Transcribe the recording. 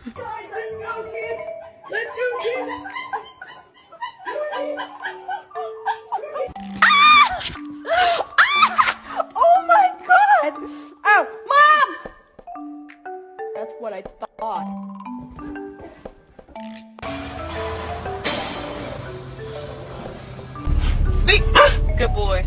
Let's go, kids! Let's go, kids! Oh my god! Oh, Mom! That's what I thought. Sneak! Good boy.